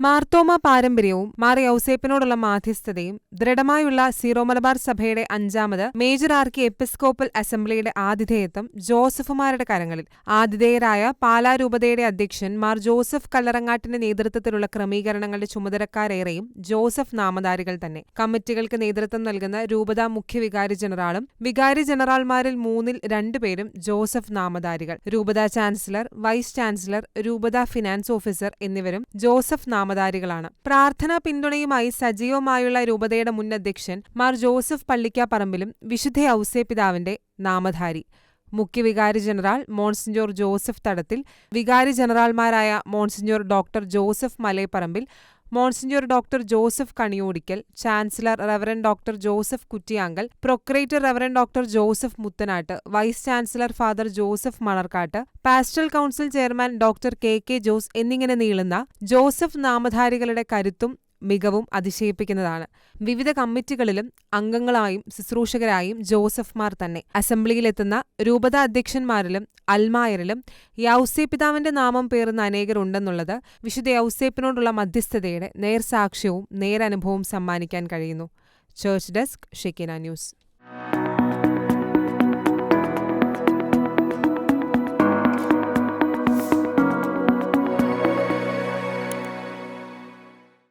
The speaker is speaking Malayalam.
മാർത്തോമാ പാരമ്പര്യവും മാർ യൗസേപ്പിനോടുള്ള മാധ്യസ്ഥതയും ദൃഢമായുള്ള സീറോ മലബാർ സഭയുടെ 5ാമത് മേജർ ആർക്കി എപ്പിസ്കോപ്പൽ അസംബ്ലിയുടെ ആതിഥേയത്വം ജോസഫുമാരുടെ കരങ്ങളിൽ. ആതിഥേയരായ പാലാ രൂപതയുടെ അധ്യക്ഷൻ മാർ ജോസഫ് കല്ലറങ്ങാട്ടിന്റെ നേതൃത്വത്തിലുള്ള ക്രമീകരണങ്ങളുടെ ചുമതലക്കാരേറെയും ജോസഫ് നാമധാരികൾ തന്നെ. കമ്മിറ്റികൾക്ക് നേതൃത്വം നൽകുന്ന രൂപതാ മുഖ്യ വികാരി ജനറാളും വികാരി ജനറാൾമാരിൽ 3-ൽ 2 പേരും ജോസഫ് നാമധാരികൾ. രൂപതാ ചാൻസലർ, വൈസ് ചാൻസലർ, രൂപതാ ഫിനാൻസ് ഓഫീസർ എന്നിവരും ജോസഫ് നാമധാരികളാണ്. പ്രാർത്ഥനാ പിന്തുണയുമായി സജീവമായുള്ള രൂപതയുടെ മുൻ അധ്യക്ഷൻ മാർ ജോസഫ് പള്ളിക്കാപ്പറമ്പിലും വിശുദ്ധ ഔസേപ്പിതാവിന്റെ നാമധാരി. മുഖ്യവികാരി ജനറാൾ മോൺസിഞ്ഞോർ ജോസഫ് തടത്തിൽ, വികാരി ജനറാൾമാരായ monsignor doctor Joseph Malepparambil, monsignor doctor Joseph Kaniyodickal, chancellor reverend doctor Joseph Kuttiyankal, procurator reverend doctor Joseph Muthanattu, vice chancellor father Joseph Manarkattu, pastoral council chairman doctor K Jose എന്നിങ്ങനെ നീളുന്ന ജോസഫ് നാമധാരികളുടെ കരുത്തും മികവും അതിശയിപ്പിക്കുന്നതാണ്. വിവിധ കമ്മിറ്റികളിലും അംഗങ്ങളായും ശുശ്രൂഷകരായും ജോസഫ്മാർ തന്നെ. അസംബ്ലിയിലെത്തുന്ന രൂപതാ അധ്യക്ഷന്മാരിലും അൽമായരിലും യൗസേപ്പിതാവിന്റെ നാമം പേറുന്ന അനേകരുണ്ടെന്നുള്ളത് വിശുദ്ധ യൗസേപ്പിനോടുള്ള മധ്യസ്ഥതയുടെ നേർസാക്ഷ്യവും നേരനുഭവവും സമ്മാനിക്കാൻ കഴിയുന്നു. Church desk, Shekinah news.